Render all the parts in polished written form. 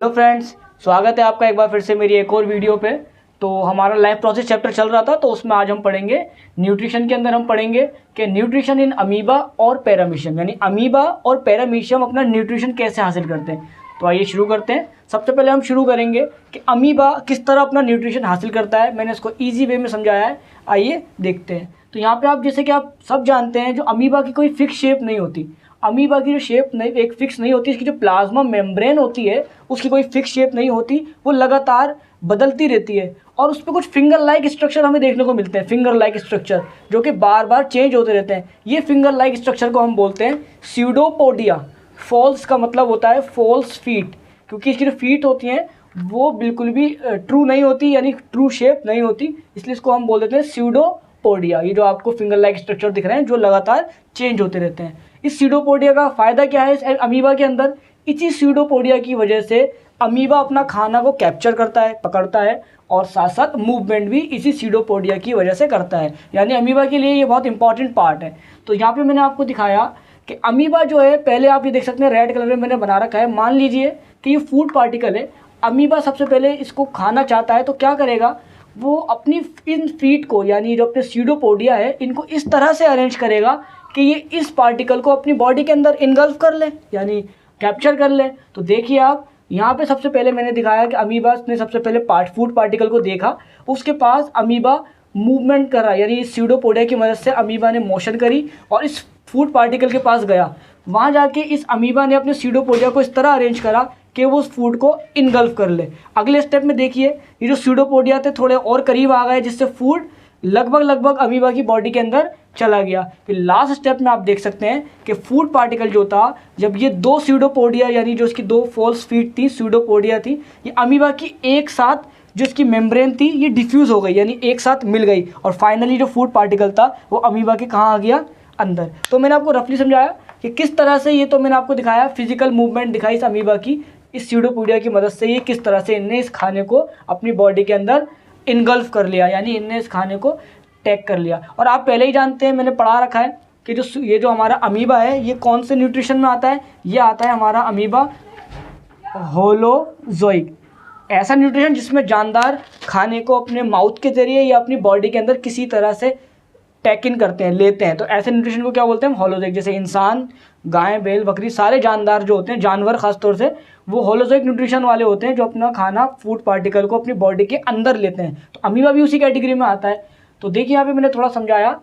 Hello friends, स्वागत है आपका एक बार फिर से मेरी एक और वीडियो पे। तो हमारा लाइफ प्रोसेस चैप्टर चल रहा था, तो उसमें आज हम पढ़ेंगे न्यूट्रिशन के अंदर हम पढ़ेंगे कि न्यूट्रिशन इन अमीबा और पैरामीशियम, यानी अमीबा और पैरामीशियम अपना न्यूट्रिशन कैसे हासिल करते हैं। तो आइए शुरू करते हैं। सबसे पहले हम शुरू करेंगे कि अमीबा किस तरह अपना न्यूट्रिशन हासिल करता है। मैंने इसको ईजी वे में समझाया है, आइए देखते हैं। तो यहाँ पे आप जैसे कि आप सब जानते हैं, जो अमीबा की कोई फिक्स शेप नहीं होती। अमीबा की जो शेप नहीं एक फिक्स नहीं होती, इसकी जो प्लाज्मा मेम्ब्रेन होती है उसकी कोई फिक्स शेप नहीं होती, वो लगातार बदलती रहती है। और उस पर कुछ फिंगर लाइक स्ट्रक्चर हमें देखने को मिलते हैं, फिंगर लाइक स्ट्रक्चर जो कि बार बार चेंज होते रहते हैं। ये फिंगर लाइक स्ट्रक्चर को हम बोलते हैं स्यूडोपोडिया। फॉल्स का मतलब होता है फॉल्स फीट, क्योंकि इसकी जो फीट होती हैं वो बिल्कुल भी ट्रू नहीं होती, यानी ट्रू शेप नहीं होती, इसलिए इसको हम बोल देते हैं स्यूडोपोडिया। ये जो आपको फिंगर लाइक स्ट्रक्चर दिख रहे हैं जो लगातार चेंज होते रहते हैं। इस स्यूडोपोडिया का फ़ायदा क्या है इस अमीबा के अंदर? इसी स्यूडोपोडिया की वजह से अमीबा अपना खाना को कैप्चर करता है, पकड़ता है, और साथ साथ मूवमेंट भी इसी स्यूडोपोडिया की वजह से करता है। यानी अमीबा के लिए ये बहुत इंपॉर्टेंट पार्ट है। तो यहाँ पे मैंने आपको दिखाया कि अमीबा जो है, पहले आप ये देख सकते हैं रेड कलर में मैंने बना रखा है। मान लीजिए कि ये फूड पार्टिकल है। अमीबा सबसे पहले इसको खाना चाहता है, तो क्या करेगा, वो अपनी इन फीट को, यानी जो अपने स्यूडोपोडिया है, इनको इस तरह से अरेंज करेगा कि ये इस पार्टिकल को अपनी बॉडी के अंदर इनगल्फ कर ले, यानी कैप्चर कर ले। तो देखिए आप यहाँ पे सबसे पहले मैंने दिखाया कि अमीबा ने सबसे पहले फूड पार्टिकल को देखा, उसके पास अमीबा मूवमेंट करा, यानी इस स्यूडोपोडिया की मदद से अमीबा ने मोशन करी और इस फूड पार्टिकल के पास गया। वहाँ जाके इस अमीबा ने अपने स्यूडोपोडिया को इस तरह अरेंज करा कि वो उस फूड को इनगल्फ कर ले। अगले स्टेप में देखिए, ये जो स्यूडोपोडिया थे थोड़े और करीब आ गए, जिससे फूड लगभग अमीबा की बॉडी के अंदर चला गया। फिर लास्ट स्टेप में आप देख सकते हैं कि फूड पार्टिकल जो था, जब ये दो स्यूडोपोडिया, यानी जो इसकी दो फॉल्स फीट थी, स्यूडोपोडिया थी, ये अमीबा की एक साथ जो इसकी मेम्ब्रेन थी ये डिफ्यूज़ हो गई, यानी एक साथ मिल गई, और फाइनली जो फूड पार्टिकल था वो अमीबा के कहाँ आ गया, अंदर। तो मैंने आपको रफली समझाया कि किस तरह से, ये तो मैंने आपको दिखाया फिजिकल मूवमेंट दिखाई इस अमीबा की, इस स्यूडोपोडिया की मदद से ये किस तरह से इनने इस खाने को अपनी बॉडी के अंदर इनगल्फ कर लिया, यानी इनने इस खाने को टैग कर लिया। और आप पहले ही जानते हैं, मैंने पढ़ा रखा है कि ये जो हमारा अमीबा है ये कौन से न्यूट्रिशन में आता है। ये आता है हमारा अमीबा होलोजोइक, ऐसा न्यूट्रिशन जिसमें जानदार खाने को अपने माउथ के जरिए या अपनी बॉडी के अंदर किसी तरह से टेक इन करते हैं, लेते हैं। तो ऐसे न्यूट्रिशन को क्या बोलते हैं हम? होलोजोइक। जैसे इंसान, गाय, बैल, बकरी, सारे जानदार जो होते हैं, जानवर खासतौर से, वो होलोजोइक न्यूट्रिशन वाले होते हैं जो अपना खाना, फूड पार्टिकल को अपनी बॉडी के अंदर लेते हैं। तो अमीबा भी उसी कैटेगरी में आता है। तो देखिए यहाँ पे मैंने थोड़ा समझाया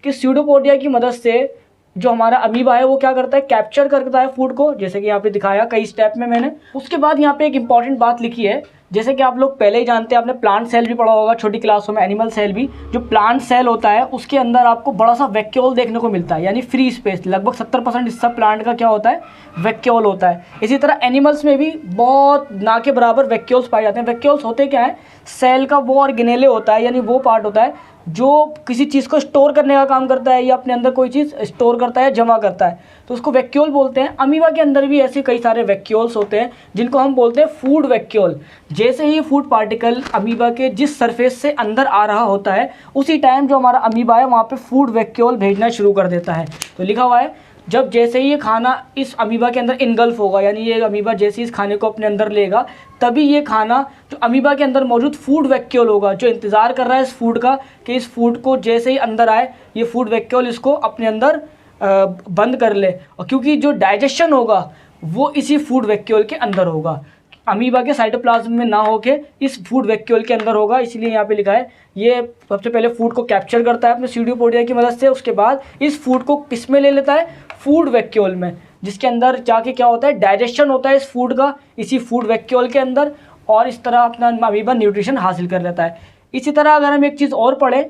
कि स्यूडोपोडिया की मदद से जो हमारा अमीबा है वो क्या करता है, कैप्चर करता है फूड को, जैसे कि यहाँ पे दिखाया कई स्टेप में मैंने। उसके बाद यहाँ पे एक इंपॉर्टेंट बात लिखी है, जैसे कि आप लोग पहले ही जानते हैं, आपने प्लांट सेल भी पढ़ा होगा छोटी क्लासों में, एनिमल सेल भी। जो प्लांट सेल होता है उसके अंदर आपको बड़ा सा वैक्यूल देखने को मिलता है, यानी फ्री स्पेस। लगभग 70% हिस्सा प्लांट का क्या होता है, वैक्यूल होता है। इसी तरह एनिमल्स में भी बहुत ना के बराबर वैक्यूल्स पाए जाते हैं। वैक्यूल्स होते क्या है, सेल का वो ऑर्गेनेले होता है, यानी वो पार्ट होता है जो किसी चीज़ को स्टोर करने का काम करता है, या अपने अंदर कोई चीज़ स्टोर करता है, जमा करता है, तो उसको वैक्यूल बोलते हैं। अमीबा के अंदर भी ऐसे कई सारे वैक्यूल्स होते हैं जिनको हम बोलते हैं फूड वैक्यूल। जैसे ही फूड पार्टिकल अमीबा के जिस सरफेस से अंदर आ रहा होता है, उसी टाइम जो हमारा अमीबा है वहाँ पे फूड वैक्यूल भेजना शुरू कर देता है। तो लिखा हुआ है, जब जैसे ही ये खाना इस अमीबा के अंदर इनगल्फ होगा, यानी ये अमीबा जैसे इस खाने को अपने अंदर लेगा, तभी ये खाना जो अमीबा के अंदर मौजूद फूड वैक्यूल होगा, जो इंतज़ार कर रहा है इस फूड का कि इस फूड को जैसे ही अंदर आए, ये फूड वैक्यूल इसको अपने अंदर बंद कर ले। और क्योंकि जो डाइजेशन होगा वो इसी फूड वैक्यूल के अंदर होगा, अमीबा के साइटोप्लाज्म में ना होके इस फूड वैक्यूल के अंदर होगा। इसलिए यहाँ पे लिखा है, ये सबसे पहले फूड को कैप्चर करता है अपने स्यूडोपोडिया की मदद से, उसके बाद इस फूड को किस में ले लेता है, फूड वैक्यूल में, जिसके अंदर जाके क्या होता है, डाइजेशन होता है इस फूड का इसी फूड वैक्यूल के अंदर, और इस तरह अपना अमीबा न्यूट्रिशन हासिल कर लेता है। इसी तरह अगर हम एक चीज़ और पढ़ें,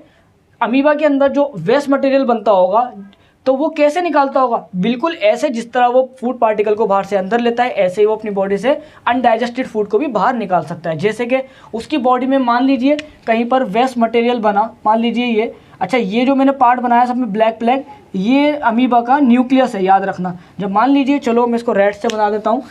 अमीबा के अंदर जो वेस्ट मटेरियल बनता होगा तो वो कैसे निकालता होगा, बिल्कुल ऐसे जिस तरह वो फूड पार्टिकल को बाहर से अंदर लेता है, ऐसे ही वो अपनी बॉडी से अनडाइजेस्टेड फूड को भी बाहर निकाल सकता है। जैसे कि उसकी बॉडी में मान लीजिए कहीं पर वेस्ट मटेरियल बना, मान लीजिए ये, अच्छा ये जो मैंने पार्ट बनाया सब में ब्लैक ब्लैक, ये अमीबा का न्यूक्लियस है, याद रखना। जब मान लीजिए, चलो मैं इसको रेड से बना देता हूँ,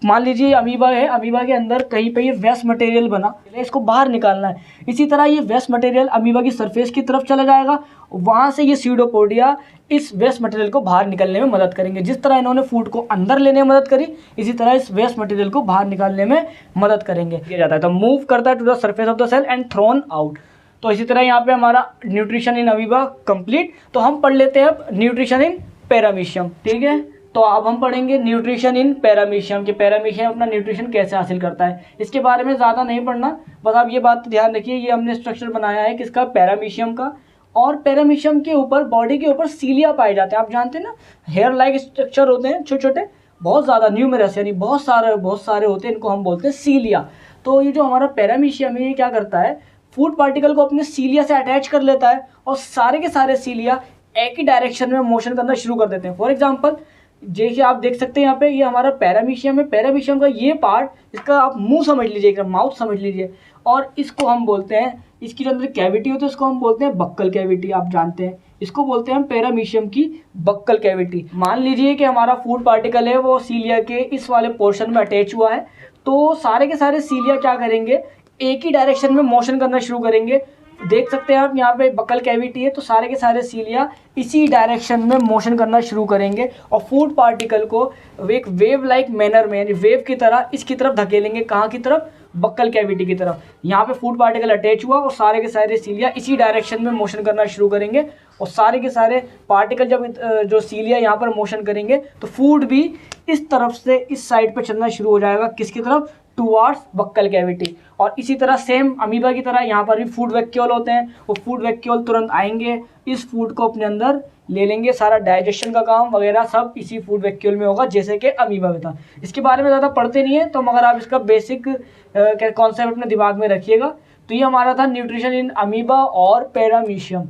मान लीजिए अमीबा है, अमीबा के अंदर कहीं पे ये वेस्ट मटेरियल बना, इसको बाहर निकालना है। इसी तरह ये वेस्ट मटेरियल अमीबा की सरफेस की तरफ चला जाएगा, वहाँ से ये सीडोपोडिया इस वेस्ट मटेरियल को बाहर निकलने में मदद करेंगे। जिस तरह इन्होंने फूड को अंदर लेने में मदद करी, इसी तरह इस वेस्ट मटेरियल को बाहर निकालने में मदद करेंगे। किया जाता है तो मूव करता है to the surface of the cell and thrown out. तो इसी तरह यहाँ पे हमारा न्यूट्रिशन इन अमीबा कंप्लीट। तो हम पढ़ लेते हैं अब न्यूट्रिशन इन पैरामीशियम, ठीक है। तो अब हम पढ़ेंगे न्यूट्रिशन इन पैरामीशियम, कि पैरामीशियम अपना न्यूट्रिशन कैसे हासिल करता है। इसके बारे में ज़्यादा नहीं पढ़ना, बस आप ये बात ध्यान रखिए, ये हमने स्ट्रक्चर बनाया है किसका, पैरामीशियम का। और पैरामीशियम के ऊपर, बॉडी के ऊपर सीलिया पाए जाते हैं। आप जानते हैं ना, हेयर लाइक स्ट्रक्चर होते हैं छोटे छोटे, बहुत ज़्यादा न्यूमरस, यानी बहुत सारे होते हैं, इनको हम बोलते हैं सीलिया। तो ये जो हमारा पैरामीशियम है, ये क्या करता है, फूड पार्टिकल को अपने सीलिया से अटैच कर लेता है और सारे के सारे सीलिया एक ही डायरेक्शन में मोशन करना शुरू कर देते हैं। फॉर एग्जांपल जैसे आप देख सकते हैं यहाँ पे, ये हमारा पैरामीशियम है। पैरामीशियम का ये पार्ट, इसका आप मुंह समझ लीजिए, माउथ समझ लीजिए, और इसको हम बोलते हैं, इसकी जो अंदर कैविटी होती है उसको हम बोलते हैं बक्कल कैविटी। आप जानते हैं इसको बोलते हैं हम पैरामीशियम की बक्कल कैविटी। मान लीजिए कि हमारा फूड पार्टिकल है वो सीलिया के इस वाले पोर्शन में अटैच हुआ है, तो सारे के सारे सीलिया क्या करेंगे, एक ही डायरेक्शन में मोशन करना शुरू करेंगे। देख सकते हैं आप यहाँ पे बकल कैविटी है, तो सारे के सारे सीलिया इसी डायरेक्शन में मोशन करना शुरू करेंगे और फूड पार्टिकल को एक वेव लाइक मैनर में, यानी वेव की तरह इसकी तरफ धकेलेंगे। कहाँ की तरफ, बक्कल कैविटी की तरफ। यहाँ पे फूड पार्टिकल अटैच हुआ और सारे के सारे सीलिया इसी डायरेक्शन में मोशन करना शुरू करेंगे और सारे के सारे पार्टिकल जब जो सीलिया यहाँ पर मोशन करेंगे तो फूड भी इस तरफ से इस साइड पे चलना शुरू हो जाएगा, किसकी तरफ, टुवार्ड्स बक्कल कैविटी। और इसी तरह सेम अमीबा की तरह यहाँ पर भी फूड वैक्यूल होते हैं, वो फूड वैक्यूल तुरंत आएंगे, इस फूड को अपने अंदर ले लेंगे, सारा डाइजेशन का काम वगैरह सब इसी फूड वैक्यूल में होगा, जैसे कि अमीबा में था। इसके बारे में ज़्यादा पढ़ते नहीं है, तो मगर आप इसका बेसिक कॉन्सेप्ट अपने दिमाग में रखिएगा। तो ये हमारा था न्यूट्रिशन इन अमीबा और पैरामीशियम।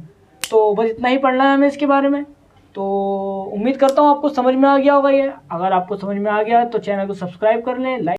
तो बस इतना ही पढ़ना है हमें इसके बारे में। तो उम्मीद करता हूँ आपको समझ में आ गया होगा ये। अगर आपको समझ में आ गया तो चैनल को सब्सक्राइब कर लें, लाइक